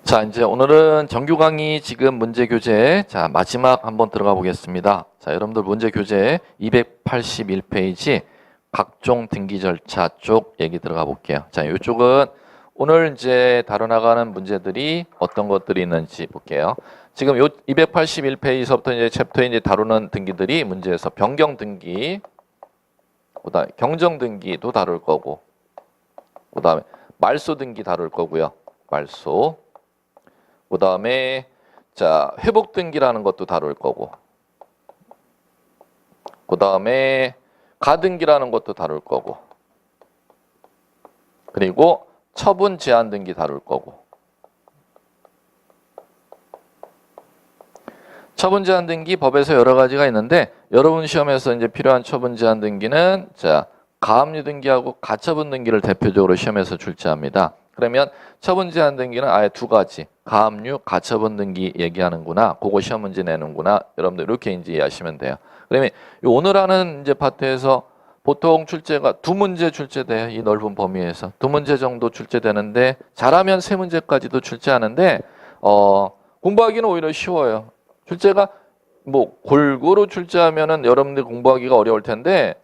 자, 이제 오늘은 정규 강의 지금 문제 교재 마지막 한번 들어가 보겠습니다. 자, 여러분들 문제 교재 281페이지 각종 등기 절차 쪽 얘기 들어가 볼게요. 자, 이쪽은 오늘 이제 다뤄나가는 문제들이 어떤 것들이 있는지 볼게요. 지금 요 281페이지서부터 이제 챕터에 이제 다루는 등기들이 문제에서 변경 등기, 그다음에 경정 등기도 다룰 거고, 그다음에 말소 등기 다룰 거고요. 말소. 그 다음에 회복 등기라는 것도 다룰 거고, 그 다음에 가등기라는 것도 다룰 거고, 그리고 처분 제한 등기 다룰 거고. 처분 제한 등기 법에서 여러 가지가 있는데 여러분 시험에서 이제 필요한 처분 제한 등기는 가압류 등기하고 가처분 등기를 대표적으로 시험에서 출제합니다. 그러면 처분 제한 등기는 아예 두 가지, 가압류, 가처분 등기 얘기하는구나, 그거 시험 문제 내는구나, 여러분들 이렇게 이제 이해하시면 돼요. 그러면 오늘 하는 이제 파트에서 보통 출제가 두 문제 출제돼요. 이 넓은 범위에서 두 문제 정도 출제되는데 잘하면 세 문제까지도 출제하는데 공부하기는 오히려 쉬워요. 출제가 뭐 골고루 출제하면은 여러분들 공부하기가 어려울 텐데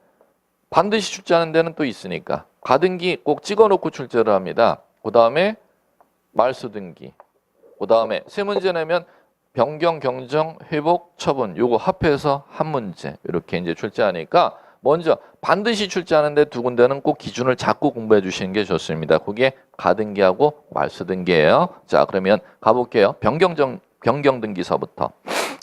반드시 출제하는 데는 또 있으니까 가등기 꼭 찍어놓고 출제를 합니다. 그 다음에 말소 등기, 그 다음에 세 문제 내면 변경, 경정, 회복, 처분 요거 합해서 한 문제 이렇게 이제 출제하니까 먼저 반드시 출제하는데 두 군데는 꼭 기준을 잡고 공부해 주시는 게 좋습니다. 그게 가등기하고 말소 등기예요. 자, 그러면 가볼게요. 변경 등기서부터.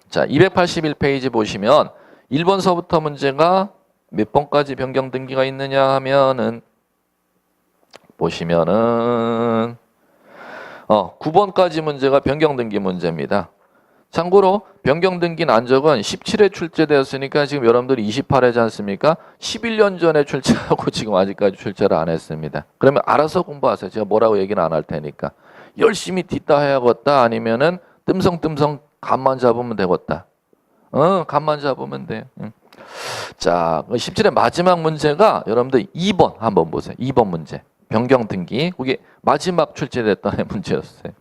자, 281페이지 보시면 1번서부터 문제가 몇 번까지 변경 등기가 있느냐 하면은 보시면은 9번까지 문제가 변경 등기 문제입니다. 참고로 변경 등기 난적은 17회 출제되었으니까 지금 여러분들이 28회지 않습니까? 11년 전에 출제하고 지금 아직까지 출제를 안 했습니다. 그러면 알아서 공부하세요. 제가 뭐라고 얘기는 안 할 테니까. 열심히 뒤따 해야겠다 아니면은 뜸성뜸성 감만 잡으면 되겠다. 감만 잡으면 돼요. 자, 17회 마지막 문제가 여러분들 2번 한번 보세요. 2번 문제. 변경 등기. 그게 마지막 출제됐던 문제였어요.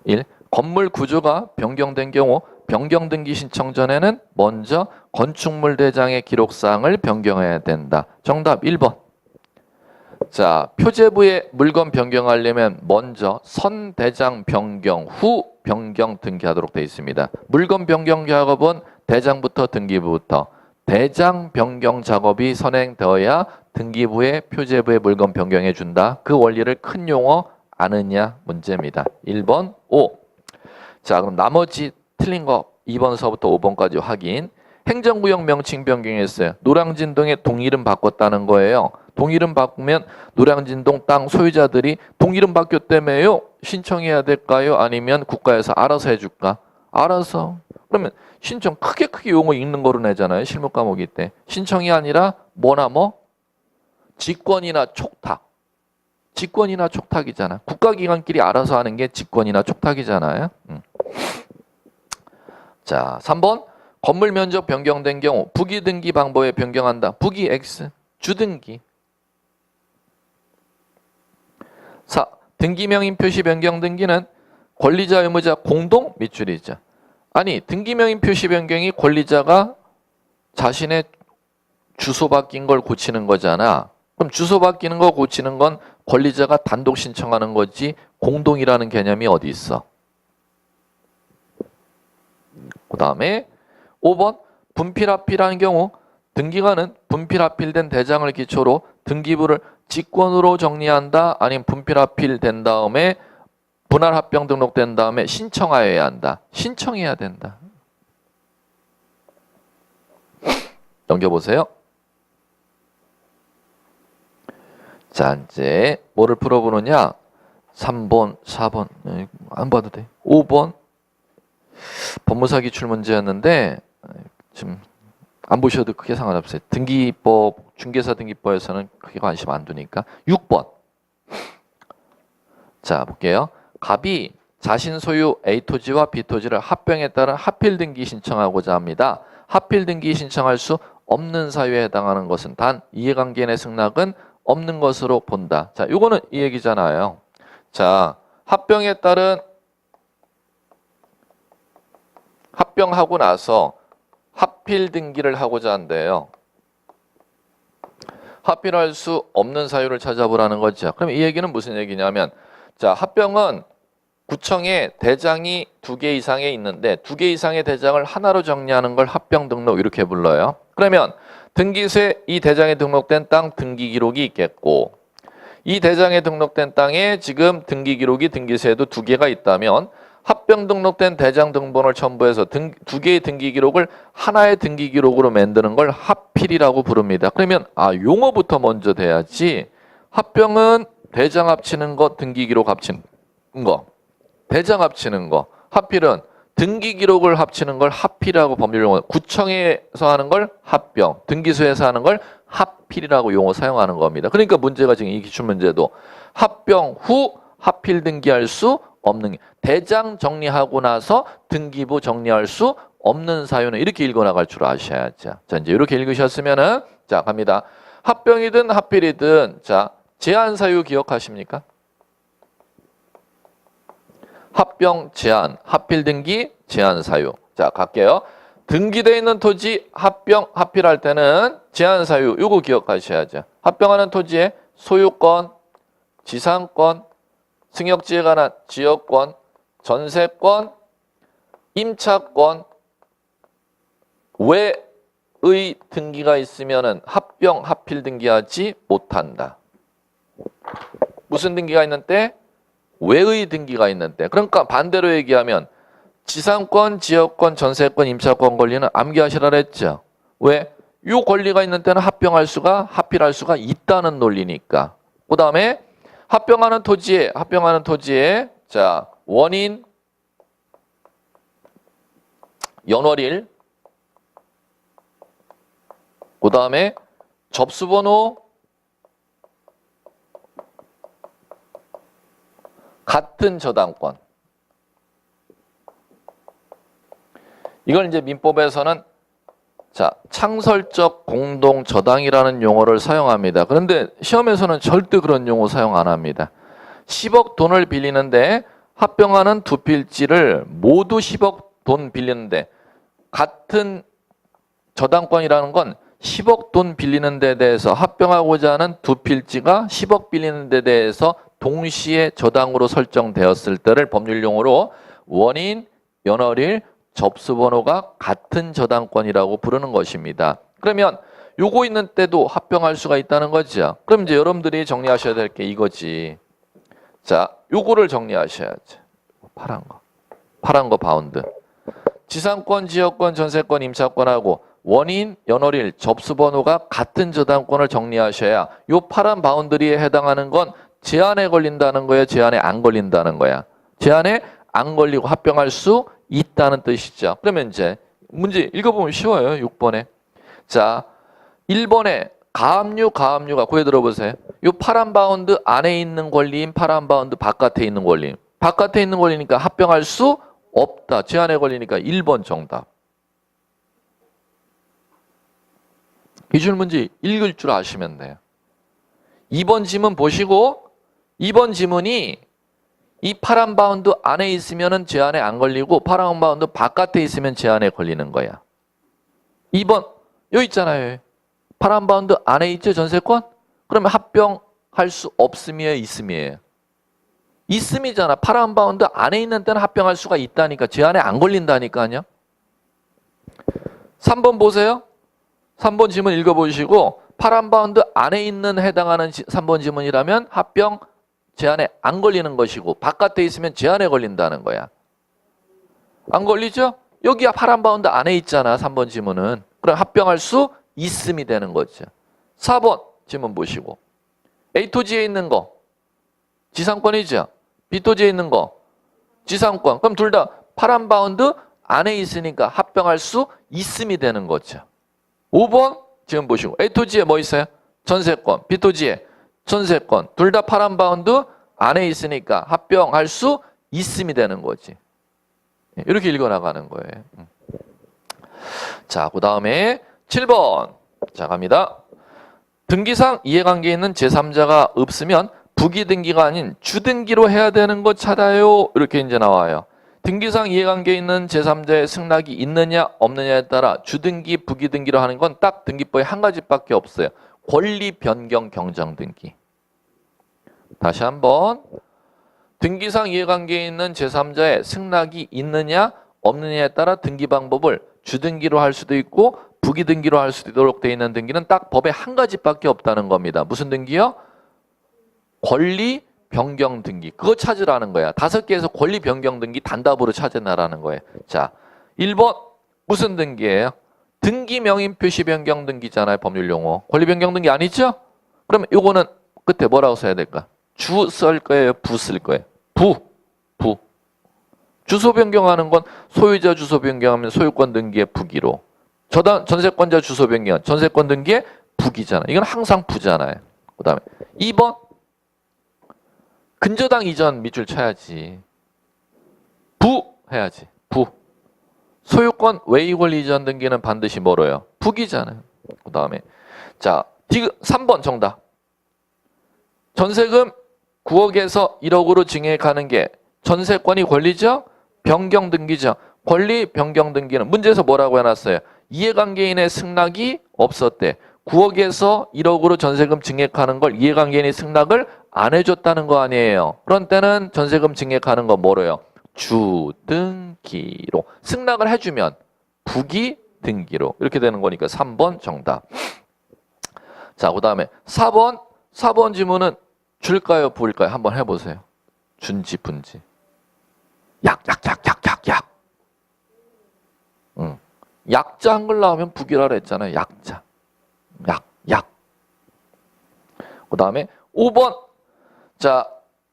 1. 건물 구조가 변경된 경우 변경 등기 신청 전에는 먼저 건축물 대장의 기록사항을 변경해야 된다. 정답 1번. 자, 표제부에 물건 변경하려면 먼저 선대장 변경 후 변경 등기하도록 되어 있습니다. 물건 변경 작업은 대장부터 등기부부터 대장 변경 작업이 선행되어야 등기부에 표제부에 물건 변경해 준다. 그 원리를 큰 용어 아느냐 문제입니다. 1번 5. 자, 그럼 나머지 틀린 거 2번서부터 5번까지 확인. 행정구역 명칭 변경했어요. 노량진동의 동이름 바꿨다는 거예요. 동이름 바꾸면 노량진동 땅 소유자들이 동이름 바뀌었다며요. 신청해야 될까요? 아니면 국가에서 알아서 해줄까? 알아서. 그러면 신청 크게 용어 읽는 거로 내잖아요. 실무 과목일 때. 신청이 아니라 뭐나 직권이나 촉탁. 직권이나 촉탁이잖아. 국가기관끼리 알아서 하는 게 직권이나 촉탁이잖아요. 자, 3번. 건물 면적 변경된 경우 부기등기 방법에 변경한다. 부기 X. 주등기. 4. 등기명인 표시 변경 등기는 권리자 의무자 공동 밑줄이죠. 아니, 등기명인 표시 변경이 권리자가 자신의 주소 바뀐 걸 고치는 거잖아. 그럼 주소 바뀌는 거 고치는 건 권리자가 단독 신청하는 거지 공동이라는 개념이 어디 있어? 그 다음에 5번 분필합필하는 경우 등기관은 분필합필된 대장을 기초로 등기부를 직권으로 정리한다. 아니면 분필합필된 다음에 분할합병 등록된 다음에 신청하여야 한다. 신청해야 된다. 넘겨보세요. 자, 이제 뭐를 풀어보느냐? 3번, 4번 안 봐도 돼. 5번 법무사 기출 문제였는데 지금 안 보셔도 크게 상관없어요. 등기법, 중개사 등기법에서는 크게 관심 안 두니까. 6번. 자, 볼게요. 갑이 자신 소유 A 토지와 B 토지를 합병에 따른 합필 등기 신청하고자 합니다. 합필 등기 신청할 수 없는 사유에 해당하는 것은 단 이해관계 내 승낙은 없는 것으로 본다. 자, 요거는 이 얘기잖아요. 자, 합병에 따른 합병하고 나서 합필 등기를 하고자 한대요. 합필할 수 없는 사유를 찾아보라는 거죠. 그럼 이 얘기는 무슨 얘기냐면, 자, 합병은 구청에 대장이 2개 이상에 있는데 2개 이상의 대장을 하나로 정리하는 걸 합병 등록 이렇게 불러요. 그러면 등기소에 이 대장에 등록된 땅 등기 기록이 있겠고, 이 대장에 등록된 땅에 지금 등기 기록이 등기소에도 2개가 있다면 합병 등록된 대장 등본을 첨부해서 2개의 등기 기록을 하나의 등기 기록으로 만드는 걸 합필이라고 부릅니다. 그러면 용어부터 먼저 돼야지. 합병은 대장 합치는 거, 등기 기록 합치는 거, 대장 합치는 거. 합필은 등기 기록을 합치는 걸 합필이라고 법률 용어. 구청에서 하는 걸 합병, 등기소에서 하는 걸 합필이라고 용어 사용하는 겁니다. 그러니까 문제가 지금 이 기출 문제도 합병 후 합필 등기할 수 없는, 대장 정리하고 나서 등기부 정리할 수 없는 사유는 이렇게 읽어나갈 줄 아셔야죠. 자, 이제 이렇게 읽으셨으면은, 자, 갑니다. 합병이든 합필이든, 자, 제한 사유 기억하십니까? 합병 제한, 합필 등기 제한 사유. 자, 갈게요. 등기되어 있는 토지 합병, 합필할 때는 제한 사유, 요거 기억하셔야죠. 합병하는 토지의 소유권, 지상권, 승역지에 관한 지역권, 전세권, 임차권 외의 등기가 있으면은 합병, 합필 등기하지 못한다. 무슨 등기가 있는 때? 외의 등기가 있는 때. 그러니까 반대로 얘기하면 지상권, 지역권, 전세권, 임차권 권리는 암기하시라 그랬죠. 왜? 요 권리가 있는 때는 합병할 수가, 합필할 수가 있다는 논리니까. 그 다음에 합병하는 토지에 자, 원인, 연월일, 그 다음에 접수번호, 같은 저당권. 이걸 이제 민법에서는 자, 창설적 공동 저당이라는 용어를 사용합니다. 그런데 시험에서는 절대 그런 용어 사용 안 합니다. 10억 돈을 빌리는데 합병하는 두 필지를 모두 10억 돈 빌리는데, 같은 저당권이라는 건 10억 돈 빌리는 데 대해서 합병하고자 하는 두 필지가 10억 빌리는 데 대해서 동시에 저당으로 설정되었을 때를 법률 용어로 원인, 연월일, 접수번호가 같은 저당권이라고 부르는 것입니다. 그러면 요거 있는 때도 합병할 수가 있다는 거죠. 그럼 이제 여러분들이 정리하셔야 될 게 이거지. 자, 요거를 정리하셔야지. 파란 거 바운드. 지상권, 지역권, 전세권, 임차권하고 원인, 연월일, 접수번호가 같은 저당권을 정리하셔야 요 파란 바운드리에 해당하는 건 제한에 걸린다는 거야, 제한에 안 걸린다는 거야. 제한에 안 걸리고 합병할 수 있다는 뜻이죠. 그러면 이제 문제 읽어보면 쉬워요. 6번에. 자, 1번에 가압류가 고개 들어보세요. 이 파란 바운드 안에 있는 권리인 파란 바운드 바깥에 있는 권리. 바깥에 있는 권리니까 합병할 수 없다. 제한에 걸리니까 1번 정답. 기출 문제 읽을 줄 아시면 돼요. 2번 지문 보시고 2번 지문이 이 파란 바운드 안에 있으면 제한에 안 걸리고 파란 바운드 바깥에 있으면 제한에 걸리는 거야. 2번 여기 있잖아요. 파란 바운드 안에 있죠, 전세권? 그러면 합병할 수 없음이에요, 있음이에요? 있음이잖아. 파란 바운드 안에 있는 때는 합병할 수가 있다니까. 제한에 안 걸린다니까요. 3번 보세요. 3번 지문 읽어보시고 파란 바운드 안에 있는 해당하는 3번 지문이라면 합병 제한에 안 걸리는 것이고 바깥에 있으면 제한에 걸린다는 거야. 안 걸리죠? 여기야 파란 바운드 안에 있잖아. 3번 지문은. 그럼 합병할 수 있음이 되는 거죠. 4번 지문 보시고 A 토지에 있는 거 지상권이죠. B 토지에 있는 거 지상권. 그럼 둘 다 파란 바운드 안에 있으니까 합병할 수 있음이 되는 거죠. 5번 지금 보시고 A 토지에 뭐 있어요? 전세권. B 토지에 전세권. 둘 다 파란 바운드 안에 있으니까 합병할 수 있음이 되는 거지. 이렇게 읽어나가는 거예요. 자, 그 다음에 7번. 자, 갑니다. 등기상 이해관계에 있는 제3자가 없으면 부기등기가 아닌 주등기로 해야 되는 거 찾아요. 이렇게 이제 나와요. 등기상 이해관계 있는 제3자의 승낙이 있느냐 없느냐에 따라 주등기, 부기등기로 하는 건 딱 등기법에 한 가지밖에 없어요. 권리 변경 경정등기. 다시 한번. 등기상 이해관계 있는 제3자의 승낙이 있느냐 없느냐에 따라 등기 방법을 주등기로 할 수도 있고 부기등기로 할 수도 있도록 되어 있는 등기는 딱 법에 한 가지밖에 없다는 겁니다. 무슨 등기요? 권리 변경 등기. 그거 찾으라는 거야. 5개에서 권리 변경 등기 단답으로 찾아내라는 거예요. 자, 1번 무슨 등기예요? 등기 명인 표시 변경 등기잖아요. 법률 용어. 권리 변경 등기 아니죠? 그러면 이거는 끝에 뭐라고 써야 될까? 주 쓸 거예요? 부 쓸 거예요? 부. 주소 변경하는 건 소유자 주소 변경하면 소유권 등기의 부기로. 전세권자 주소 변경, 전세권 등기의 부기잖아요. 이건 항상 부잖아요. 그 다음에 2번 근저당 이전 밑줄 쳐야지. 부 해야지. 부. 소유권 외의 권리 이전 등기는 반드시 뭐로요? 부기잖아요. 그 다음에 자 3번 정답. 전세금 9억에서 1억으로 증액하는 게 전세권이 권리죠? 변경 등기죠. 권리 변경 등기는 문제에서 뭐라고 해놨어요? 이해관계인의 승낙이 없었대. 9억에서 1억으로 전세금 증액하는 걸 이해관계인이 승낙을 안 해줬다는 거 아니에요. 그런 때는 전세금 증액하는 건 뭐로요? 주등기로. 승낙을 해주면 부기등기로. 이렇게 되는 거니까 3번 정답. 자, 그 다음에 4번 지문은 줄까요? 부을까요? 한번 해보세요. 준지, 분지. 약. 약자 한글 나오면 부기라 그랬잖아요. 약자. 약. 그 다음에 5번. 자,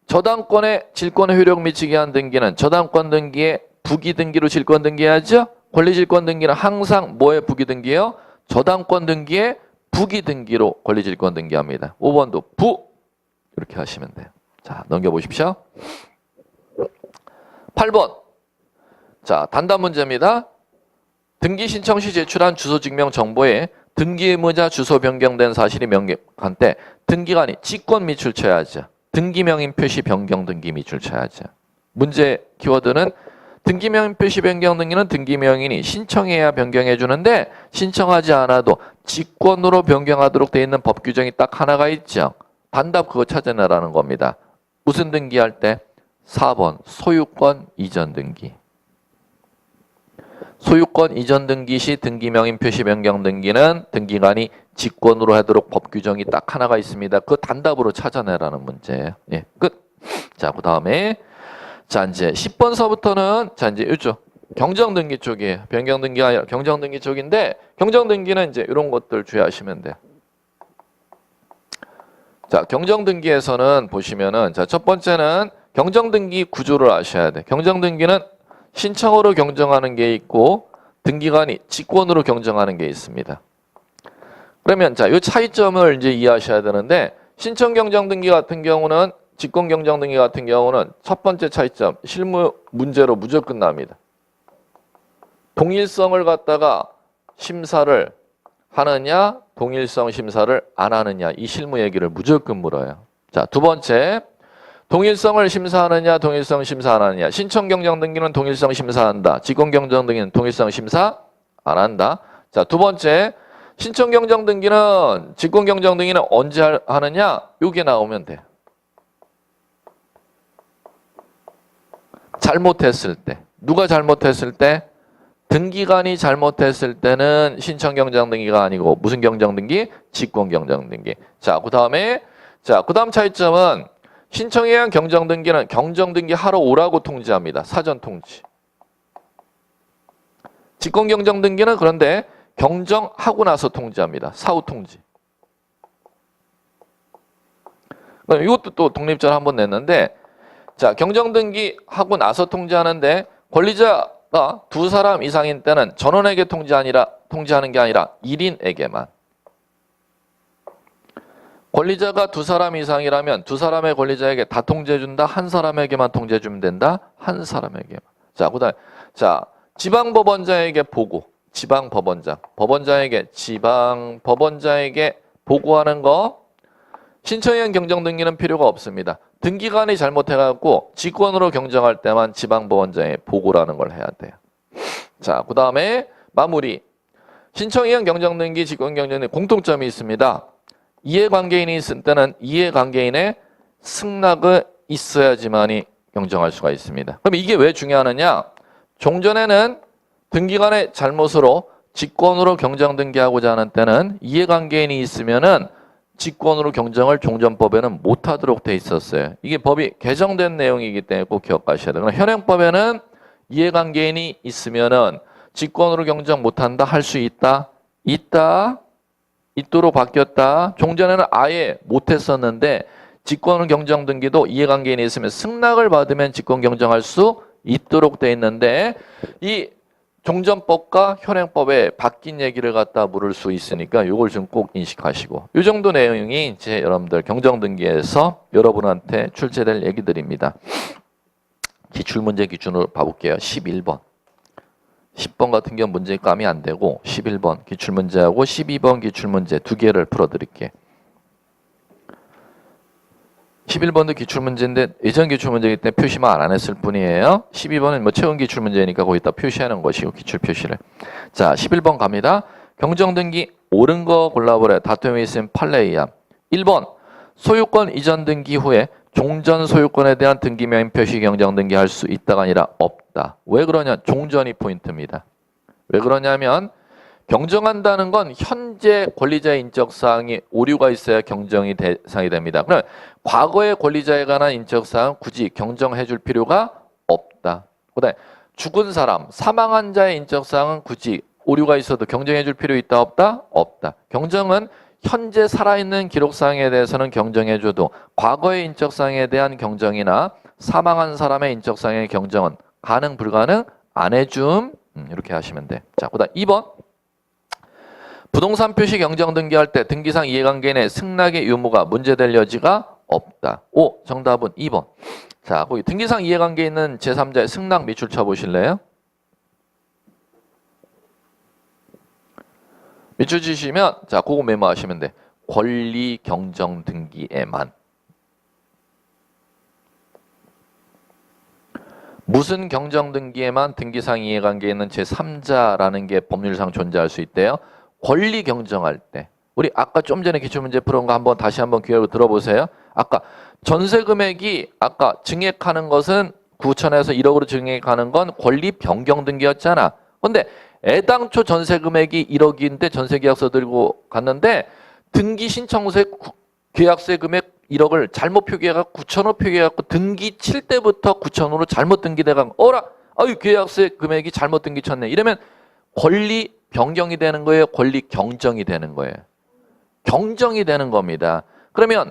저당권의 질권의 효력 미치게 한 등기는 저당권 등기에 부기 등기로 질권 등기해야죠. 권리 질권 등기는 항상 뭐의 부기 등기예요? 저당권 등기에 부기 등기로 권리 질권 등기합니다. 5번도 부 이렇게 하시면 돼요. 자, 넘겨보십시오. 8번. 자, 단답 문제입니다. 등기 신청 시 제출한 주소 증명 정보에 등기 의무자 주소 변경된 사실이 명백한 때 등기관이 직권 밑줄 쳐야죠. 등기 명인 표시 변경 등기 밑줄 쳐야죠. 문제 키워드는 등기 명인 표시 변경 등기는 등기 명인이 신청해야 변경해 주는데 신청하지 않아도 직권으로 변경하도록 되어 있는 법 규정이 딱 하나가 있죠. 단답 그거 찾아내라는 겁니다. 무슨 등기할 때? 4번 소유권 이전 등기. 소유권 이전 등기 시 등기 명인 표시 변경 등기는 등기관이 직권으로 하도록 법 규정이 딱 하나가 있습니다. 그 단답으로 찾아내라는 문제예요. 예, 끝. 자, 그 다음에 자 이제 10번서부터는 자 이제 이쪽 경정 등기 쪽이에요. 변경 등기가 아니라 경정 등기 쪽인데 경정 등기는 이제 이런 것들 주의하시면 돼요. 자, 경정 등기에서는 보시면은 자, 첫 번째는 경정 등기 구조를 아셔야 돼. 경정 등기는 신청으로 경정하는 게 있고 등기관이 직권으로 경정하는 게 있습니다. 그러면 자, 이 차이점을 이제 이해하셔야 되는데 신청 경정 등기 같은 경우는 직권 경정 등기 같은 경우는 첫 번째 차이점 실무 문제로 무조건 납니다. 동일성을 갖다가 심사를 하느냐, 동일성 심사를 안 하느냐 이 실무 얘기를 무조건 물어요. 자, 두 번째 동일성을 심사하느냐, 동일성 심사 안 하느냐. 신청 경정 등기는 동일성 심사한다. 직권 경정 등기는 동일성 심사 안 한다. 자, 두 번째 신청 경정 등기는 직권 경정 등기는 언제 하느냐? 요게 나오면 돼. 잘못했을 때. 누가 잘못했을 때? 등기관이 잘못했을 때는 신청 경정 등기가 아니고 무슨 경정 등기? 직권 경정 등기. 자, 그다음에 그다음 차이점은 신청에 의한 경정 등기는 경정 등기 하러 오라고 통지합니다. 사전 통지. 직권 경정 등기는 그런데 경정하고 나서 통지합니다. 사후 통지. 이것도 또 독립자를 한번 냈는데 자, 경정 등기 하고 나서 통지하는데 권리자가 2사람 이상인 때는 전원에게 통지하는 게 아니라 1인에게만. 권리자가 2사람 이상이라면 2사람의 권리자에게 다 통지해준다. 한 사람에게만 통지해주면 된다. 한 사람에게만. 자, 그다음 자 지방법원장에게 보고. 지방법원장. 법원장에게 지방법원장에게 보고하는 거. 신청이행 경정등기는 필요가 없습니다. 등기관이 잘못해갖고 직권으로 경정할 때만 지방법원장에 보고라는 걸 해야 돼요. 자, 그 다음에 마무리. 신청이행 경정등기, 직권경정등기 공통점이 있습니다. 이해관계인이 있을 때는 이해관계인의 승낙이 있어야지만이 경정할 수가 있습니다. 그럼 이게 왜 중요하느냐? 종전에는 등기관의 잘못으로 직권으로 경정등기하고자 하는 때는 이해관계인이 있으면은 직권으로 경정을 종전법에는 못하도록 돼 있었어요. 이게 법이 개정된 내용이기 때문에 꼭 기억하셔야 돼요. 현행법에는 이해관계인이 있으면은 직권으로 경정 못한다 할 수 있다? 있도록 바뀌었다. 종전에는 아예 못했었는데 직권 경정 등기도 이해관계인이 있으면 승낙을 받으면 직권 경정할 수 있도록 돼 있는데 이 종전법과 현행법에 바뀐 얘기를 갖다 물을 수 있으니까 이걸 좀 꼭 인식하시고 이 정도 내용이 이제 여러분들 경정등기에서 여러분한테 출제될 얘기들입니다. 기출문제 기준으로 봐볼게요. 11번. 10번 같은 경우 문제감이 안 되고 11번 기출문제하고 12번 기출문제 두 개를 풀어드릴게요. 11번도 기출문제인데 예전 기출문제이기 때문에 표시만 안 했을 뿐이에요. 12번은 뭐 채운 기출문제니까 거기다 표시하는 것이고 기출표시를. 자, 11번 갑니다. 경정등기 옳은 거 골라보래. 다툼이 있으면 판례이함. 1번 소유권 이전 등기 후에 종전 소유권에 대한 등기 명의 표시 경정등기 할 수 있다가 아니라 없다. 왜 그러냐? 종전이 포인트입니다. 왜 그러냐면 경정한다는 건 현재 권리자의 인적사항이 오류가 있어야 경정이 대상이 됩니다. 그럼 과거의 권리자에 관한 인적사항은 굳이 경정해 줄 필요가 없다. 그다음에 죽은 사람, 사망한 자의 인적사항은 굳이 오류가 있어도 경정해 줄 필요 있다 없다? 없다. 경정은 현재 살아있는 기록사항에 대해서는 경정해 줘도 과거의 인적사항에 대한 경정이나 사망한 사람의 인적사항의 경정은 가능 불가능 안 해줌. 이렇게 하시면 돼. 자, 그다음 2번. 부동산 표시 경정 등기할 때 등기상 이해관계인의 승낙의 유무가 문제될 여지가 없다. 오, 정답은 2번. 자, 거기 등기상 이해관계 있는 제3자의 승낙 밑줄 쳐보실래요? 밑줄 치시면 자, 그거 메모하시면 돼. 권리 경정 등기에만. 무슨 경정 등기에만 등기상 이해관계 있는 제3자라는 게 법률상 존재할 수 있대요? 권리 경정할 때. 우리 아까 좀 전에 기출문제 풀은 거 한번 다시 한번 기회로 들어보세요. 아까 전세 금액이 아까 증액하는 것은 9천에서 1억으로 증액하는 건 권리 변경 등기였잖아. 근데 애당초 전세 금액이 1억인데 전세 계약서 들고 갔는데 등기 신청서에 계약세 금액 1억을 잘못 표기해갖고 9천으로 표기해갖고 등기 칠 때부터 9천으로 잘못 등기돼갖고 어라? 아유 계약세 금액이 잘못 등기 쳤네. 이러면 권리 변경이 되는 거예요? 권리 경정이 되는 거예요? 경정이 되는 겁니다. 그러면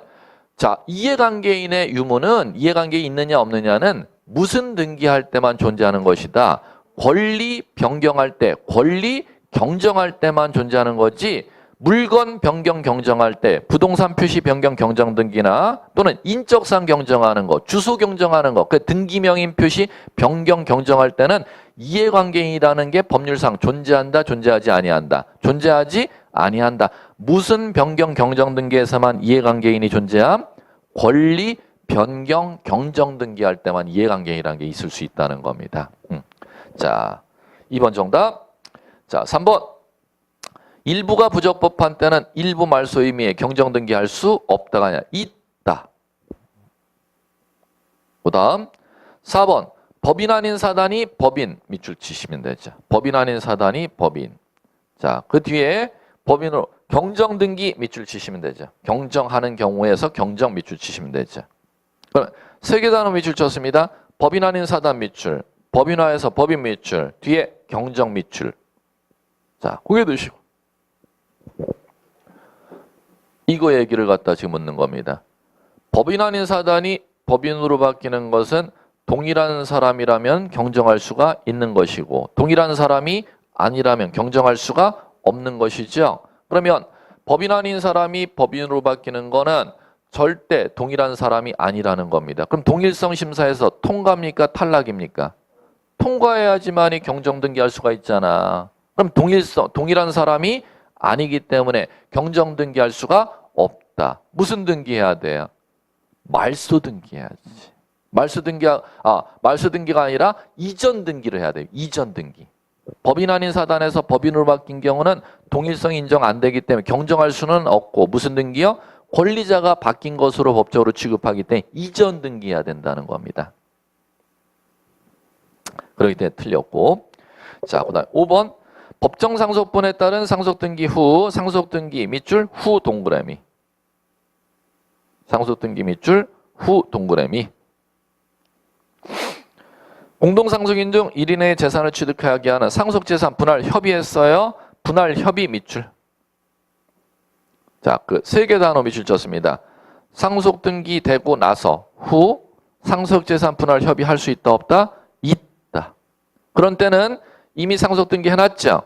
자, 이해관계인의 유무는 이해관계에 있느냐 없느냐는 무슨 등기할 때만 존재하는 것이다. 권리 변경할 때, 권리 경정할 때만 존재하는 거지 물건 변경 경정할 때 부동산 표시 변경 경정 등기나 또는 인적사항 경정하는 거, 주소 경정하는 거, 그 등기명인 표시 변경 경정할 때는 이해관계인이라는 게 법률상 존재한다, 존재하지 아니한다. 존재하지 아니한다. 무슨 변경 경정 등기에서만 이해관계인이 존재함? 권리 변경 경정 등기할 때만 이해관계인이라는 게 있을 수 있다는 겁니다. 자, 2번 정답. 자, 3번. 일부가 부적법한 때는 일부 말소 의미에 경정 등기할 수 없다가 아니라 있다. 그 다음 4번. 법인 아닌 사단이 법인 밑줄 치시면 되죠. 법인 아닌 사단이 법인. 자, 그 뒤에 법인으로 경정 등기 밑줄 치시면 되죠. 경정하는 경우에서 경정 밑줄 치시면 되죠. 그럼 세 개 단어 밑줄 쳤습니다. 법인 아닌 사단 밑줄, 법인화해서 법인 밑줄, 뒤에 경정 밑줄. 자, 고개 드시고. 이거 얘기를 갖다 지금 묻는 겁니다. 법인 아닌 사단이 법인으로 바뀌는 것은 동일한 사람이라면 경정할 수가 있는 것이고 동일한 사람이 아니라면 경정할 수가 없는 것이죠. 그러면 법인 아닌 사람이 법인으로 바뀌는 거는 절대 동일한 사람이 아니라는 겁니다. 그럼 동일성 심사에서 통과입니까? 탈락입니까? 통과해야지만이 경정 등기할 수가 있잖아. 그럼 동일한 사람이 아니기 때문에 경정 등기할 수가 없다. 있다. 무슨 등기해야 돼요? 말소 등기해야지. 말소 등기가 아니라 이전 등기를 해야 돼요. 이전 등기. 법인 아닌 사단에서 법인으로 바뀐 경우는 동일성 인정 안 되기 때문에 경정할 수는 없고 무슨 등기요? 권리자가 바뀐 것으로 법적으로 취급하기 때문에 이전 등기해야 된다는 겁니다. 그렇기 때문에 틀렸고. 자, 그다음 5번. 법정 상속분에 따른 상속등기 후 상속등기 밑줄 후 동그라미. 상속등기 밑줄 후 동그라미. 공동상속인 중 1인의 재산을 취득하게 하는 상속재산 분할 협의했어요. 분할 협의 밑줄. 자, 그 세 개 단어 밑줄 쳤습니다. 상속등기 되고 나서 후 상속재산 분할 협의할 수 있다 없다? 있다. 그런 때는 이미 상속등기 해놨죠.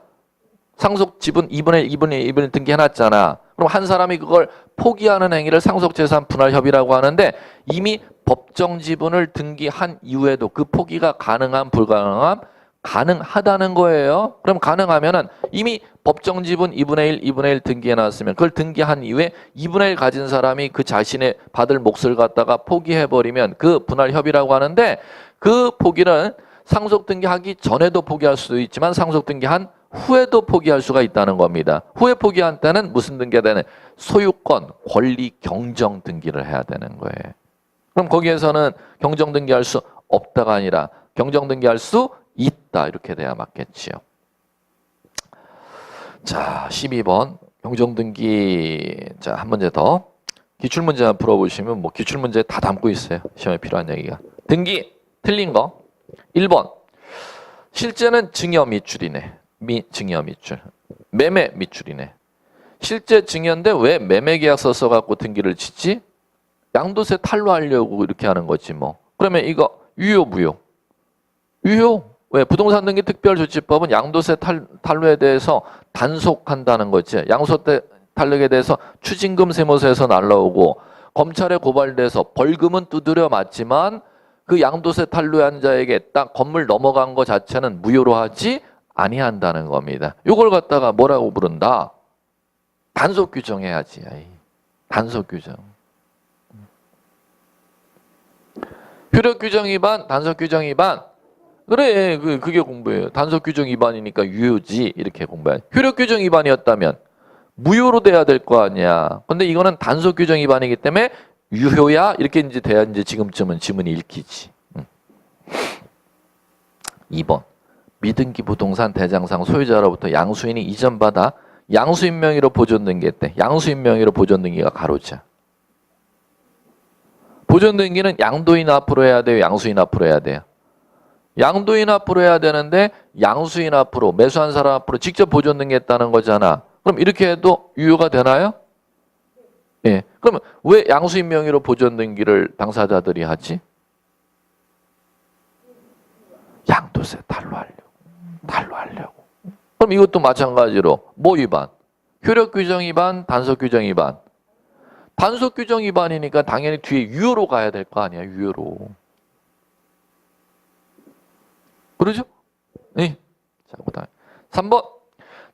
상속지분 2분의 1 등기 해놨잖아. 그럼 한 사람이 그걸 포기하는 행위를 상속재산 분할 협의라고 하는데 이미 법정 지분을 등기한 이후에도 그 포기가 가능한 불가능함? 가능하다는 거예요. 그럼 가능하면은 이미 법정 지분 2분의 1 등기해놨으면 그걸 등기한 이후에 2분의 1 가진 사람이 그 자신의 받을 몫을 갖다가 포기해버리면 그 분할 협의라고 하는데 그 포기는 상속 등기하기 전에도 포기할 수도 있지만 상속 등기한 후에도 포기할 수가 있다는 겁니다. 후에 포기한 때는 무슨 등기가 되는? 소유권, 권리 경정 등기를 해야 되는 거예요. 그럼 거기에서는 경정 등기할 수 없다가 아니라 경정 등기할 수 있다 이렇게 돼야 맞겠지요. 자, 12번 경정 등기. 자, 한 문제 더. 기출문제만 풀어보시면 뭐 기출문제 다 담고 있어요. 시험에 필요한 얘기가. 등기 틀린 거. 1번. 실제는 증여 밑줄이네. 증여 밑줄. 매매 밑줄이네. 실제 증여인데 왜 매매 계약서 써갖고 등기를 짓지? 양도세 탈루하려고 이렇게 하는 거지 뭐. 그러면 이거 유효 무효? 유효. 왜? 부동산 등기 특별조치법은 양도세 탈루에 대해서 단속한다는 거지. 양도세 탈루에 대해서 추징금 세무서에서 날라오고 검찰에 고발돼서 벌금은 두드려 맞지만 그 양도세 탈루한 자에게 딱 건물 넘어간 거 자체는 무효로 하지 아니한다는 겁니다. 이걸 갖다가 뭐라고 부른다? 단속 규정해야지. 단속 규정. 효력 규정 위반, 단속 규정 위반. 그래, 그게 공부예요. 단속 규정 위반이니까 유효지 이렇게 공부해. 효력 규정 위반이었다면 무효로 돼야 될 거 아니야. 근데 이거는 단속 규정 위반이기 때문에 유효야 이렇게 이제 돼야 이제 지금쯤은 지문이 읽히지. 2번. 미등기 부동산 대장상 소유자로부터 양수인이 이전받아 양수인 명의로 보존 등기했대. 양수인 명의로 보존 등기가 가로자. 보존 등기는 양도인 앞으로 해야 돼요? 양수인 앞으로 해야 돼요? 양도인 앞으로 해야 되는데 양수인 앞으로, 매수한 사람 앞으로 직접 보존 등기했다는 거잖아. 그럼 이렇게 해도 유효가 되나요? 예. 그러면 왜 양수인 명의로 보존 등기를 당사자들이 하지? 양도세 탈루하려고. 그럼 이것도 마찬가지로 뭐 위반? 효력 규정 위반, 단속 규정 위반. 단속 규정 위반이니까 당연히 뒤에 유효로 가야 될 거 아니야, 유효로. 그러죠? 네. 자, 그다음 3번.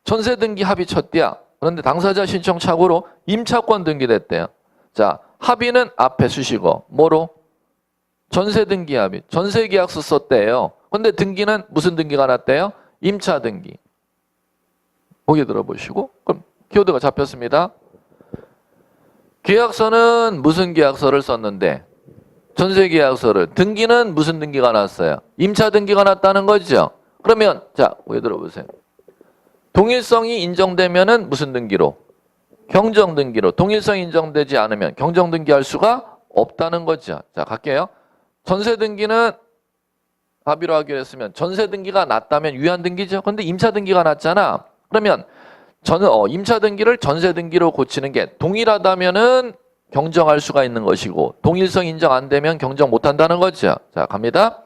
전세 등기 합의 첫 때야. 그런데 당사자 신청 착오로 임차권 등기됐대요. 자, 합의는 앞에 수식어. 뭐로? 전세 등기 합의. 전세 계약서 썼대요. 근데 등기는 무슨 등기가 났대요? 임차 등기. 보기 들어보시고. 그럼 키워드가 잡혔습니다. 계약서는 무슨 계약서를 썼는데? 전세 계약서를. 등기는 무슨 등기가 났어요? 임차 등기가 났다는 거죠. 그러면 자, 보기 들어보세요. 동일성이 인정되면은 무슨 등기로? 경정 등기로. 동일성이 인정되지 않으면 경정 등기할 수가 없다는 거죠. 자, 갈게요. 전세 등기는 합의로 하기로 했으면 전세 등기가 났다면 유한 등기죠. 근데 임차 등기가 났잖아. 그러면 임차 등기를 전세 등기로 고치는 게 동일하다면은 경정할 수가 있는 것이고 동일성 인정 안 되면 경정 못 한다는 거죠. 자, 갑니다.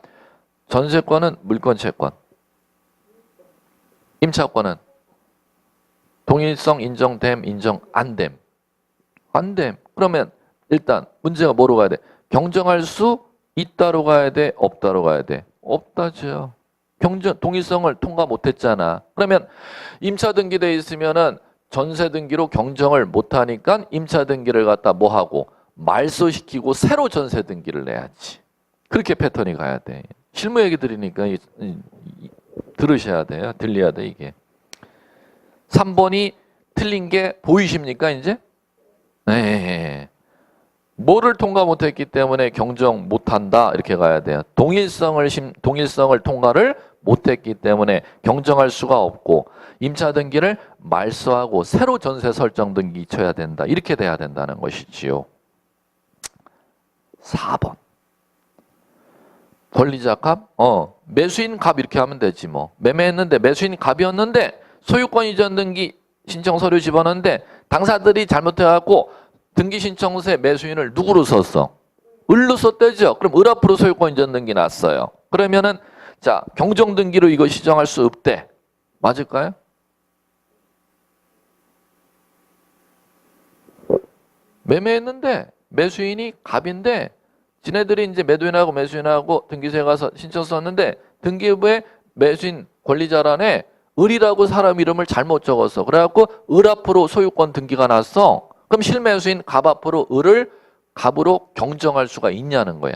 전세권은 물권 채권. 임차권은 동일성 인정됨, 인정 안 됨. 안 됨. 그러면 일단 문제가 뭐로 가야 돼? 경정할 수 있다로 가야 돼? 없다로 가야 돼? 없다죠. 동일성을 통과 못 했잖아. 그러면 임차 등기돼 있으면은 전세 등기로 경정을 못하니까 임차 등기를 갖다 뭐 하고 말소시키고 새로 전세 등기를 내야지. 그렇게 패턴이 가야 돼. 실무 얘기 드리니까 들으셔야 돼요. 들려야 돼 이게. 3번이 틀린 게 보이십니까 이제? 네. 뭐를 통과 못했기 때문에 경정 못한다 이렇게 가야 돼요. 동일성을 통과를 못했기 때문에 경정할 수가 없고 임차 등기를 말소하고 새로 전세 설정 등기 쳐야 된다. 이렇게 돼야 된다는 것이지요. 4번. 권리자 값? 매수인 값 이렇게 하면 되지 뭐. 매매했는데 매수인 값이었는데 소유권 이전 등기 신청 서류 집어넣는데 당사들이 잘못해갖고 등기 신청서에 매수인을 누구로 썼어? 을로 썼대죠. 그럼 을 앞으로 소유권 이전 등기 났어요. 그러면은 자 경정 등기로 이거 시정할 수 없대. 맞을까요? 매매했는데 매수인이 갑인데 지네들이 이제 매도인하고 매수인하고 등기소에 가서 신청 썼는데 등기부에 매수인 권리자란에 을이라고 사람 이름을 잘못 적었어. 그래갖고 을 앞으로 소유권 등기가 났어. 그럼 실매수인 갑 앞으로 을을 갑으로 경정할 수가 있냐는 거야.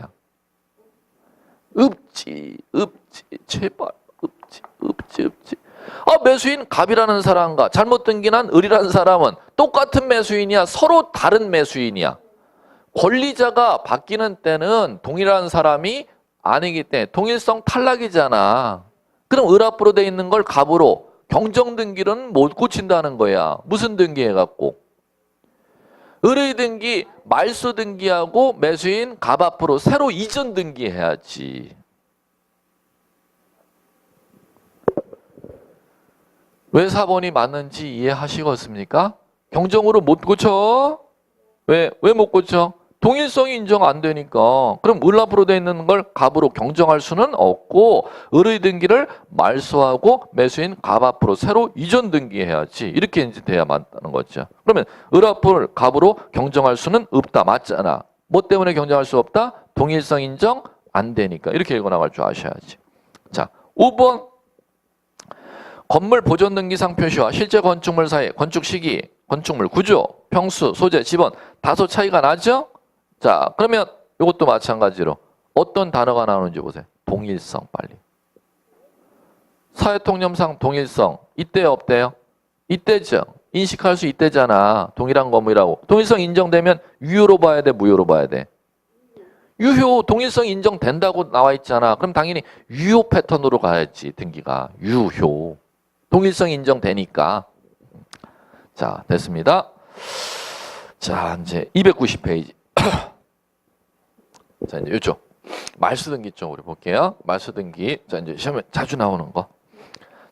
없지. 제발 없지. 매수인 갑이라는 사람과 잘못 등기난 을이라는 사람은 똑같은 매수인이야? 서로 다른 매수인이야? 권리자가 바뀌는 때는 동일한 사람이 아니기 때문에 동일성 탈락이잖아. 그럼 을 앞으로 돼 있는 걸 갑으로 경정 등기는 못 고친다는 거야. 무슨 등기 해갖고? 을의 등기 말소 등기하고 매수인 갑 앞으로 새로 이전 등기해야지. 왜 4번이 맞는지 이해하시겠습니까? 경정으로 못 고쳐? 왜 못 고쳐? 동일성이 인정 안 되니까. 그럼 을 앞으로 돼 있는 걸 갑으로 경정할 수는 없고 을의 등기를 말소하고 매수인 갑 앞으로 새로 이전 등기해야지. 이렇게 이제 돼야 맞다는 거죠. 그러면 을 앞을 갑으로 경정할 수는 없다. 맞잖아. 뭐 때문에 경정할 수 없다? 동일성 인정 안 되니까. 이렇게 읽어나갈 줄 아셔야지. 자, 5번. 건물 보존 등기상 표시와 실제 건축물 사이 건축 시기, 건축물 구조, 평수, 소재, 지번 다소 차이가 나죠? 자, 그러면 이것도 마찬가지로 어떤 단어가 나오는지 보세요. 동일성 빨리. 사회통념상 동일성 이때요 없대요? 이때죠. 인식할 수 이때잖아. 동일한 건물이라고. 동일성 인정되면 유효로 봐야 돼, 무효로 봐야 돼? 유효, 동일성 인정된다고 나와 있잖아. 그럼 당연히 유효 패턴으로 가야지, 등기가. 유효. 동일성 인정되니까. 자, 됐습니다. 자, 이제 290페이지. 자, 이제 이쪽. 말소등기 쪽으로 볼게요. 말소등기. 자, 이제 시험에 자주 나오는 거.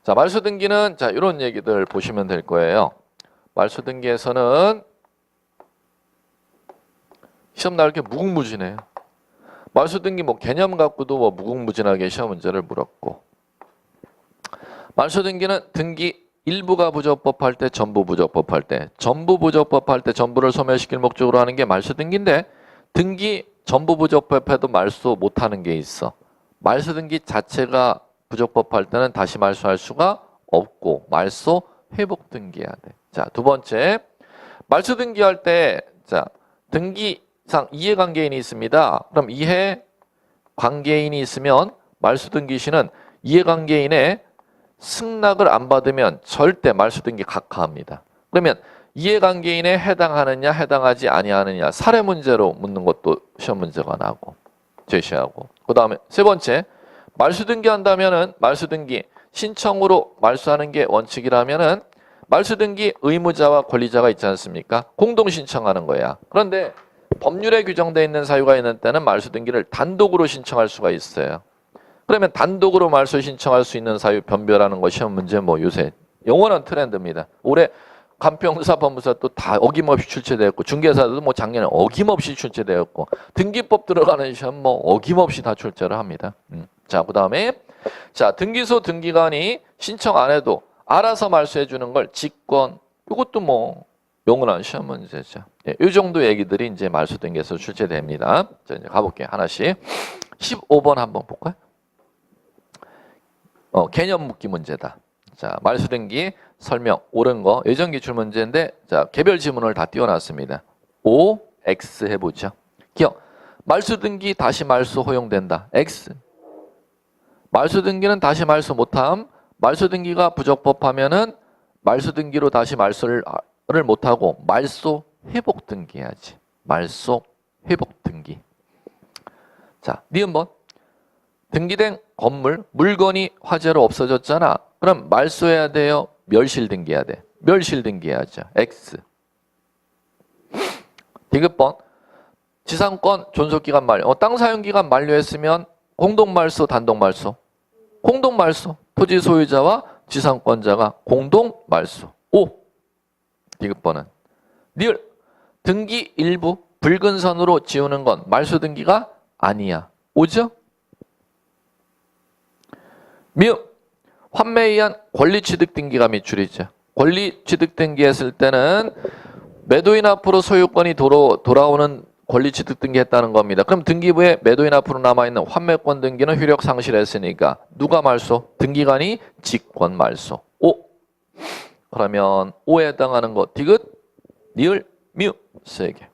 자, 말소등기는 자, 이런 얘기들 보시면 될 거예요. 말소등기에서는 시험 나올 게 무궁무진해요. 말소등기 뭐 개념 갖고도 뭐 무궁무진하게 시험 문제를 물었고. 말소등기는 등기 일부가 부적법할 때, 전부 부적법할 때, 전부 부적법할 때 전부를 소멸시킬 목적으로 하는 게 말소등기인데 등기 전부 부적법해도 말소 못하는 게 있어. 말소등기 자체가 부적법할 때는 다시 말소할 수가 없고 말소 회복 등기해야 돼. 자, 두 번째 말소등기할 때 자, 등기상 이해관계인이 있습니다. 그럼 이해관계인이 있으면 말소등기 시는 이해관계인의 승낙을 안 받으면 절대 말소등기 각하합니다. 그러면 이해관계인에 해당하느냐 해당하지 아니하느냐 사례 문제로 묻는 것도 시험 문제가 나고 제시하고 그 다음에 세 번째 말소등기 한다면은 말소등기 신청으로 말소하는 게 원칙이라면은 말소등기 의무자와 권리자가 있지 않습니까? 공동 신청하는 거야. 그런데 법률에 규정되어 있는 사유가 있는 때는 말소등기를 단독으로 신청할 수가 있어요. 그러면 단독으로 말소 신청할 수 있는 사유 변별하는 거 시험 문제 뭐 요새 영원한 트렌드입니다. 올해 간평사 법무사 또 다 어김없이 출제되었고 중개사도 뭐 작년에 어김없이 출제되었고 등기법 들어가는 시험 뭐 어김없이 다 출제를 합니다. 자, 그다음에 자, 등기소 등기관이 신청 안 해도 알아서 말소해 주는 걸 직권. 이것도 뭐 영원한 시험 문제죠. 예, 이 정도 얘기들이 이제 말소 등기에서 출제됩니다. 자, 이제 가볼게요. 하나씩. 15번 한번 볼까요? 개념 묻기 문제다. 자, 말소 등기 설명 옳은 거 예전 기출 문제인데 자, 개별 지문을 다 띄워놨습니다. O, X 해보죠. 기억. 말소 등기 다시 말소 허용된다. X. 말소 등기는 다시 말소 못함. 말소 등기가 부적법하면은 말소 등기로 다시 말소를 못하고 말소 회복 등기해야지. 말소 회복 등기. 자, 니은번. 등기된 건물, 물건이 화재로 없어졌잖아. 그럼 말소해야 돼요? 멸실 등기해야 돼? 멸실 등기해야죠. X. 디귿번. 지상권 존속기간 만료. 땅 사용기간 만료했으면 공동말소, 단독말소? 공동말소. 토지 소유자와 지상권자가 공동말소. O. 디귿번은. 니을. 등기 일부 붉은 선으로 지우는 건 말소 등기가 아니야. 오죠? 미음. 환매에 의한 권리취득 등기가 미출이죠. 권리취득 등기했을 때는 매도인 앞으로 소유권이 돌아오는 권리취득 등기했다는 겁니다. 그럼 등기부에 매도인 앞으로 남아있는 환매권 등기는 효력 상실했으니까 누가 말소? 등기관이 직권 말소. O. 그러면 O에 해당하는 거 디귿, 니을, 미음 세 개.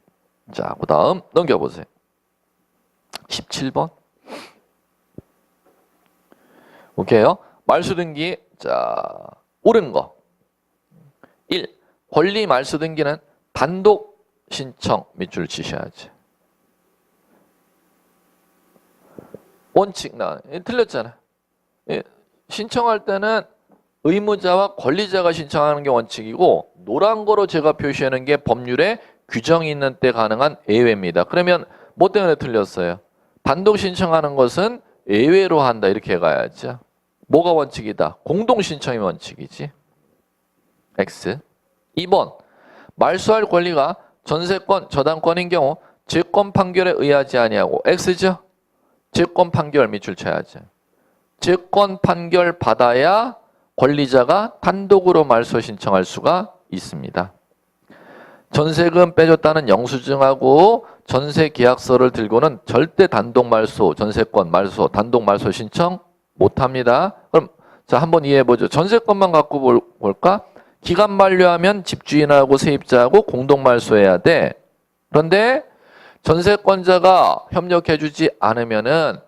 자, 그 다음 넘겨보세요. 17번. 오케이요. 말소 등기. 자, 옳은 거. 1. 권리 말소 등기는 단독 신청 밑줄 치셔야지. 원칙 틀렸잖아. 신청할 때는 의무자와 권리자가 신청하는 게 원칙이고 노란 거로 제가 표시하는 게 법률에 규정이 있는 때 가능한 예외입니다. 그러면 뭐 때문에 틀렸어요? 단독 신청하는 것은 예외로 한다 이렇게 가야죠. 뭐가 원칙이다? 공동신청이 원칙이지. X. 2번. 말소할 권리가 전세권, 저당권인 경우 재권 판결에 의하지 아니하고 X죠. 재권 판결 밑줄 쳐야죠. 재권 판결 받아야 권리자가 단독으로 말소 신청할 수가 있습니다. 전세금 빼줬다는 영수증하고 전세 계약서를 들고는 절대 단독 말소, 전세권 말소, 단독 말소 신청 못합니다. 그럼 자, 한번 이해해보죠. 전세권만 갖고 볼까? 기간 만료하면 집주인하고 세입자하고 공동 말소해야 돼. 그런데 전세권자가 협력해주지 않으면은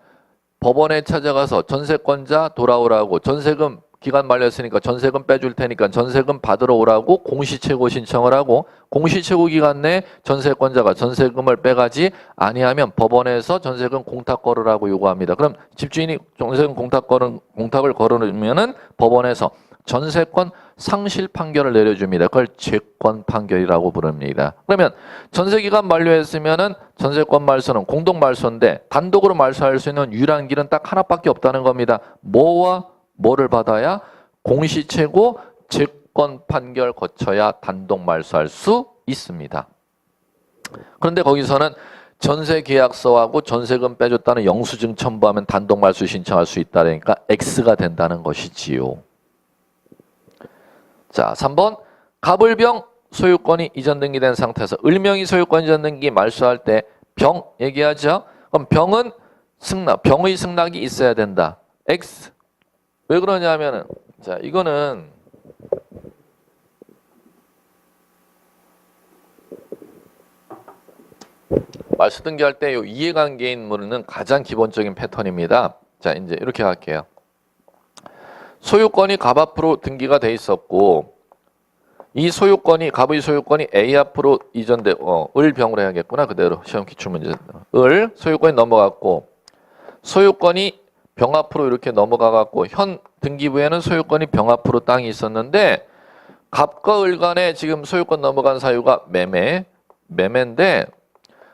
법원에 찾아가서 전세권자 돌아오라고, 전세금 기간 만료했으니까 전세금 빼줄 테니까 전세금 받으러 오라고 공시채고 신청을 하고, 공시채고 기간 내에 전세권자가 전세금을 빼가지 아니하면 법원에서 전세금 공탁 걸으라고 요구합니다. 그럼 집주인이 전세금 공탁을 걸으면은 법원에서 전세권 상실 판결을 내려줍니다. 그걸 재권 판결이라고 부릅니다. 그러면 전세기간 만료했으면은 전세권 말소는 공동 말소인데 단독으로 말소할 수 있는 유일한 길은 딱 하나밖에 없다는 겁니다. 뭐와 뭐를 받아야? 공시채고 재권 판결 거쳐야 단독 말소할 수 있습니다. 그런데 거기서는 전세 계약서하고 전세금 빼줬다는 영수증 첨부하면 단독 말소 신청할 수 있다니까 X가 된다는 것이지요. 자, 3번. 갑을병 소유권이 이전 등기된 상태에서 을명의 소유권 이전 등기 말소할 때 병 얘기하죠. 그럼 병은 승낙, 병의 승낙이 있어야 된다. X. 왜 그러냐면은 자, 이거는 말소 등기할 때 요 이해관계인 물은 가장 기본적인 패턴입니다. 자, 이제 이렇게 할게요. 소유권이 갑 앞으로 등기가 돼 있었고 이 소유권이 갑의 소유권이 A 앞으로 이전돼 을 병으로 해야겠구나. 그대로 시험 기출 문제. 을 소유권이 넘어갔고 소유권이 병 앞으로 이렇게 넘어가 갖고 현 등기부에는 소유권이 병 앞으로 땅이 있었는데 갑과 을 간에 지금 소유권 넘어간 사유가 매매인데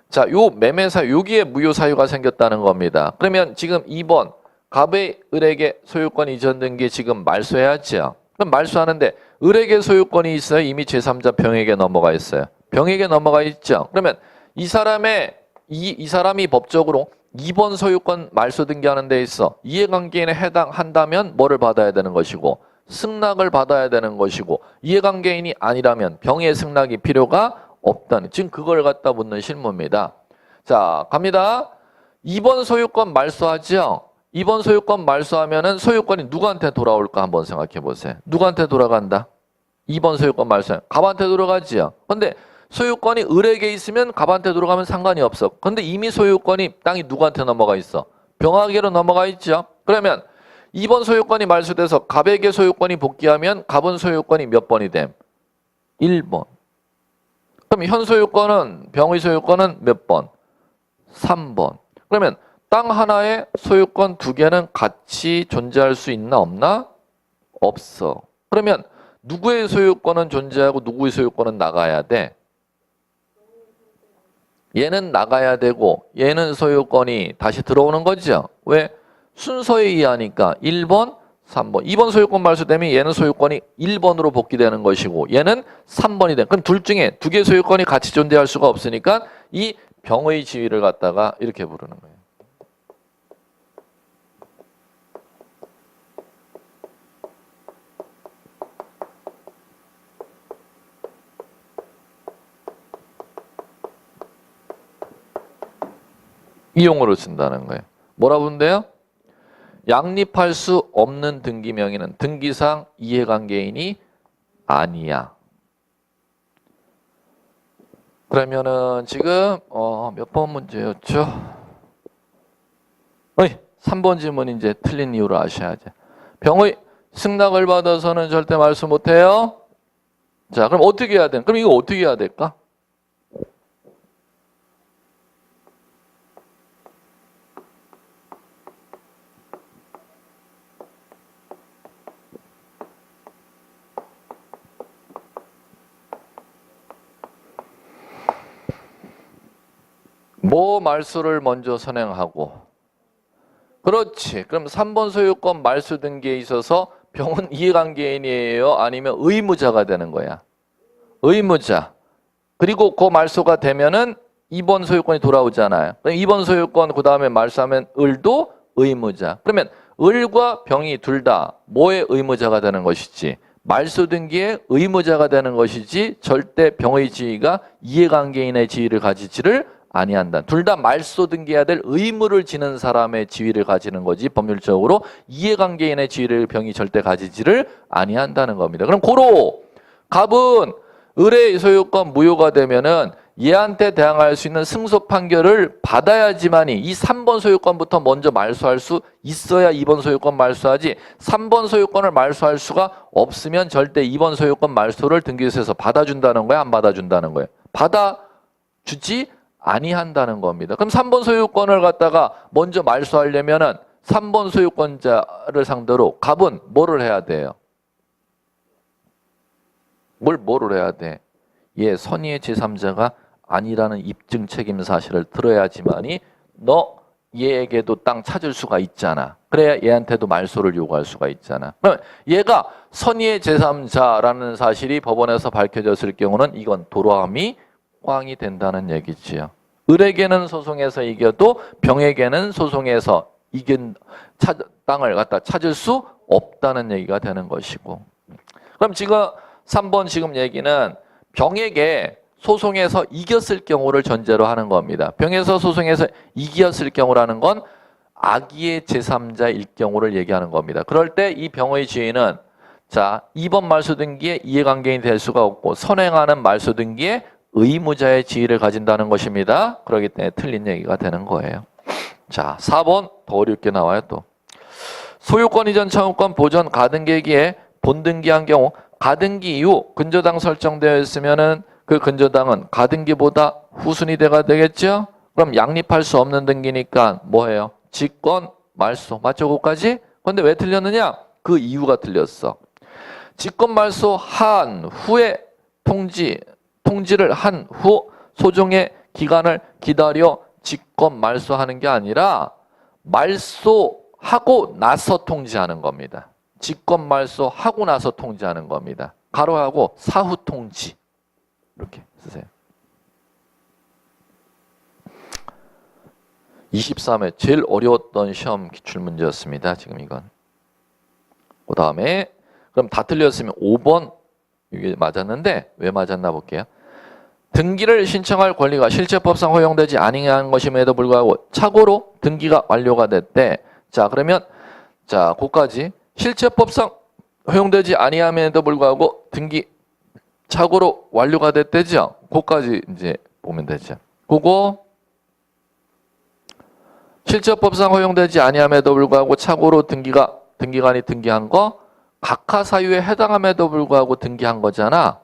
자, 요 매매 사유 여기에 무효 사유가 생겼다는 겁니다. 그러면 지금 2번 갑의 을에게 소유권 이전 등기 지금 말소해야죠. 그럼 말소하는데 을에게 소유권이 있어요? 이미 제3자 병에게 넘어가 있어요. 병에게 넘어가 있죠. 그러면 이 사람이 법적으로 2번 소유권 말소 등기하는 데 있어 이해관계인에 해당한다면 뭐를 받아야 되는 것이고 승낙을 받아야 되는 것이고 이해관계인이 아니라면 병의 승낙이 필요가 없다는, 지금 그걸 갖다 묻는 실무입니다. 자, 갑니다. 2번 소유권 말소하죠. 2번 소유권 말소하면은 소유권이 누구한테 돌아올까 한번 생각해 보세요. 누구한테 돌아간다? 2번 소유권 말소하면 갑한테 돌아가지요. 근데 소유권이 을에게 있으면 갑한테 돌아가면 상관이 없어. 근데 이미 소유권이 땅이 누구한테 넘어가 있어? 병하게로 넘어가 있죠. 그러면 2번 소유권이 말소돼서 갑에게 소유권이 복귀하면 갑은 소유권이 몇 번이 됨? 1번. 그럼 현 소유권은 병의 소유권은 몇 번? 3번. 그러면 땅 하나에 소유권 두 개는 같이 존재할 수 있나 없나? 없어. 그러면 누구의 소유권은 존재하고 누구의 소유권은 나가야 돼? 얘는 나가야 되고 얘는 소유권이 다시 들어오는 거죠. 왜? 순서에 의하니까 1번, 3번. 2번 소유권 말소되면 얘는 소유권이 1번으로 복귀되는 것이고 얘는 3번이 돼. 그럼 둘 중에 두 개의 소유권이 같이 존재할 수가 없으니까 이 병의 지위를 갖다가 이렇게 부르는 거예요. 이 용어를 쓴다는 거예요. 뭐라 부른대요? 양립할 수 없는 등기 명의는 등기상 이해관계인이 아니야. 그러면은 지금 몇 번 문제였죠? 3번 질문 이제 틀린 이유를 아셔야죠. 병의 승낙을 받아서는 절대 말소 못해요. 자, 그럼 어떻게 해야 돼? 그럼 이거 어떻게 해야 될까? 뭐 말소를 먼저 선행하고 그렇지. 그럼 3번 소유권 말소 등기에 있어서 병은 이해관계인이에요? 아니면 의무자가 되는 거야? 의무자. 그리고 그 말소가 되면은 2번 소유권이 돌아오잖아요. 2번 소유권 그 다음에 말소하면 을도 의무자. 그러면 을과 병이 둘 다 뭐의 의무자가 되는 것이지? 말소 등기의 의무자가 되는 것이지 절대 병의 지위가 이해관계인의 지위를 가지지를 아니한다. 둘 다 말소 등기해야 될 의무를 지는 사람의 지위를 가지는 거지 법률적으로 이해관계인의 지위를 병이 절대 가지지를 아니한다는 겁니다. 그럼 고로 갑은 을의 소유권 무효가 되면은 얘한테 대항할 수 있는 승소 판결을 받아야지만이 이 3번 소유권부터 먼저 말소할 수 있어야 2번 소유권 말소하지 3번 소유권을 말소할 수가 없으면 절대 2번 소유권 말소를 등기소에서 받아준다는 거야? 안 받아준다는 거야? 받아주지 아니한다는 겁니다. 그럼 3번 소유권을 갖다가 먼저 말소하려면은 3번 소유권자를 상대로 갑은 뭐를 해야 돼요? 뭐를 해야 돼? 얘 선의의 제3자가 아니라는 입증 책임 사실을 들어야지만이 너 얘에게도 땅 찾을 수가 있잖아. 그래야 얘한테도 말소를 요구할 수가 있잖아. 그럼 얘가 선의의 제3자라는 사실이 법원에서 밝혀졌을 경우는 이건 도로함이 꽝이 된다는 얘기지요. 을에게는 소송에서 이겨도 병에게는 소송에서 이긴 땅을 갖다 찾을 수 없다는 얘기가 되는 것이고. 그럼 지금 3번 지금 얘기는 병에게 소송에서 이겼을 경우를 전제로 하는 겁니다. 병에서 소송에서 이겼을 경우라는 건 악의의 제3자일 경우를 얘기하는 겁니다. 그럴 때 이 병의 지위는 자 2번 말소 등기에 이해관계인이 될 수가 없고 선행하는 말소 등기에 의무자의 지위를 가진다는 것입니다. 그렇기 때문에 틀린 얘기가 되는 거예요. 자 4번 더 어렵게 나와요 또. 소유권 이전 청구권 보전 가등기기에 본등기한 경우 가등기 이후 근저당 설정되어 있으면은 그 근저당은 가등기보다 후순위대가 되겠죠? 그럼 양립할 수 없는 등기니까 뭐예요? 직권 말소. 맞죠? 그거까지? 근데 왜 틀렸느냐? 그 이유가 틀렸어. 직권 말소 한 후에 통지를 한 후 소정의 기간을 기다려 직권 말소하는 게 아니라 말소하고 나서 통지하는 겁니다. 직권 말소하고 나서 통지하는 겁니다. 가로하고 사후 통지 이렇게 쓰세요. 23회 제일 어려웠던 시험 기출문제였습니다. 지금 이건. 그 다음에 그럼 다 틀렸으면 5번 이게 맞았는데 왜 맞았나 볼게요. 등기를 신청할 권리가 실체법상 허용되지 아니한 것임에도 불구하고 착오로 등기가 완료가 됐대. 자, 그러면 자, 고까지 실체법상 허용되지 아니함에도 불구하고 등기 착오로 완료가 됐대죠. 고까지 이제 보면 되죠. 그거 실체법상 허용되지 아니함에도 불구하고 착오로 등기관이 등기한 거 각하 사유에 해당함에도 불구하고 등기한 거잖아.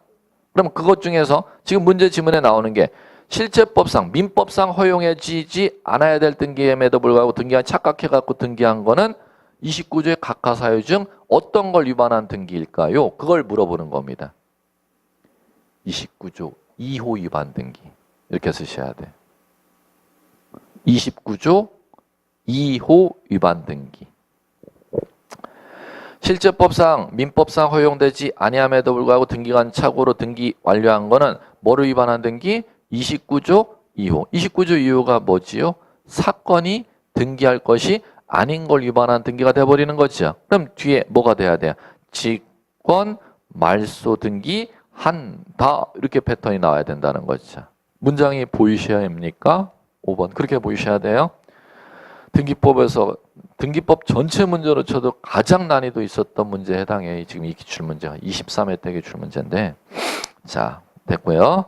그럼 그것 중에서 지금 문제 지문에 나오는 게 실체법상 민법상 허용해지지 않아야 될 등기임에도 불구하고 등기관이 착각해갖고 등기한 거는 29조의 각하 사유 중 어떤 걸 위반한 등기일까요? 그걸 물어보는 겁니다. 29조 2호 위반 등기 이렇게 쓰셔야 돼. 29조 2호 위반 등기. 실체법상 민법상 허용되지 아니함에도 불구하고 등기관 착오로 등기 완료한 거는 뭐를 위반한 등기? 29조 2호. 29조 2호가 뭐지요? 사건이 등기할 것이 아닌 걸 위반한 등기가 돼버리는 거죠. 그럼 뒤에 뭐가 돼야 돼요? 직권 말소 등기 한다 이렇게 패턴이 나와야 된다는 거죠. 문장이 보이셔야 합니까? 5번 그렇게 보이셔야 돼요. 등기법에서 등기법 전체 문제로 쳐도 가장 난이도 있었던 문제에 해당해. 지금 이 기출문제가 23회 때 기출문제인데 자 됐고요.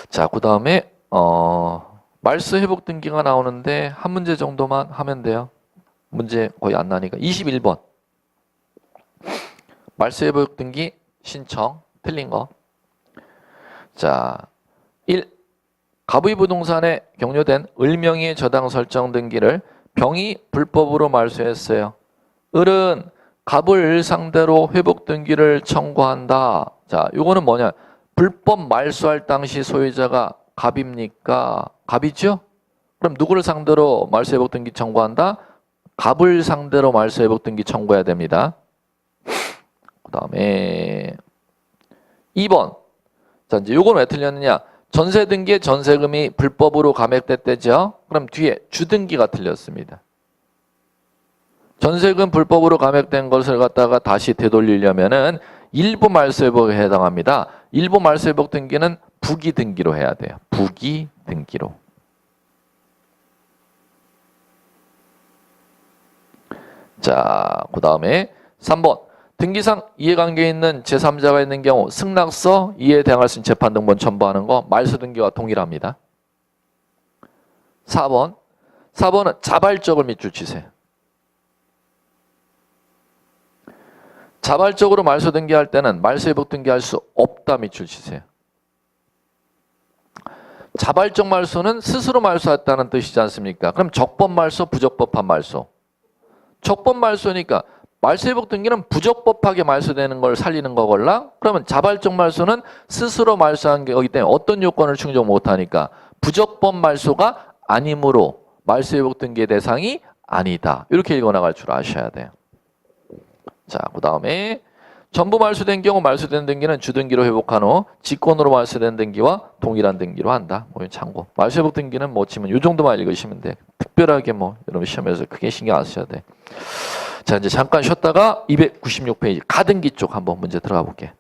자 그 다음에 말소 회복 등기가 나오는데 한 문제 정도만 하면 돼요. 문제 거의 안 나니까 21번 말소 회복 등기 신청 틀린 거. 자 1. 갑의 부동산에 경료된 을명의의 저당 설정 등기를 병이 불법으로 말소했어요. 을은 갑을 상대로 회복 등기를 청구한다. 자, 요거는 뭐냐? 불법 말소할 당시 소유자가 갑입니까? 갑이죠? 그럼 누구를 상대로 말소 회복 등기 청구한다? 갑을 상대로 말소 회복 등기 청구해야 됩니다. 그 다음에 2번. 자, 이제 요건 왜 틀렸느냐? 전세 등기에 전세금이 불법으로 감액됐대죠. 그럼 뒤에 주등기가 틀렸습니다. 전세금 불법으로 감액된 것을 갖다가 다시 되돌리려면은 일부 말소회복에 해당합니다. 일부 말소회복 등기는 부기 등기로 해야 돼요. 부기 등기로. 자, 그 다음에 3번. 등기상 이해관계에 있는 제3자가 있는 경우 승낙서, 이해에 대항할 수 있는 재판 등본 첨부하는 거 말소 등기와 동일합니다. 4번은 자발적으로 밑줄 치세요. 자발적으로 말소 등기할 때는 말소 회복 등기할 수 없다 밑줄 치세요. 자발적 말소는 스스로 말소했다는 뜻이지 않습니까? 그럼 적법 말소, 부적법한 말소. 적법 말소니까 말소 회복 등기는 부적법하게 말소되는 걸 살리는 거걸라? 그러면 자발적 말소는 스스로 말소한 거기 때문에 어떤 요건을 충족 못하니까 부적법 말소가 아니므로 말소 회복 등기의 대상이 아니다. 이렇게 읽어나갈 줄 아셔야 돼요. 자, 그 다음에 전부 말소된 경우 말소된 등기는 주등기로 회복한 후 직권으로 말소된 등기와 동일한 등기로 한다. 뭐 참고. 말소 회복 등기는 뭐 치면 요 정도만 읽으시면 돼. 특별하게 뭐 여러분 시험에서 크게 신경 안 쓰셔야 돼. 자, 이제 잠깐 쉬었다가 296페이지 가등기 쪽 한번 문제 들어가 볼게.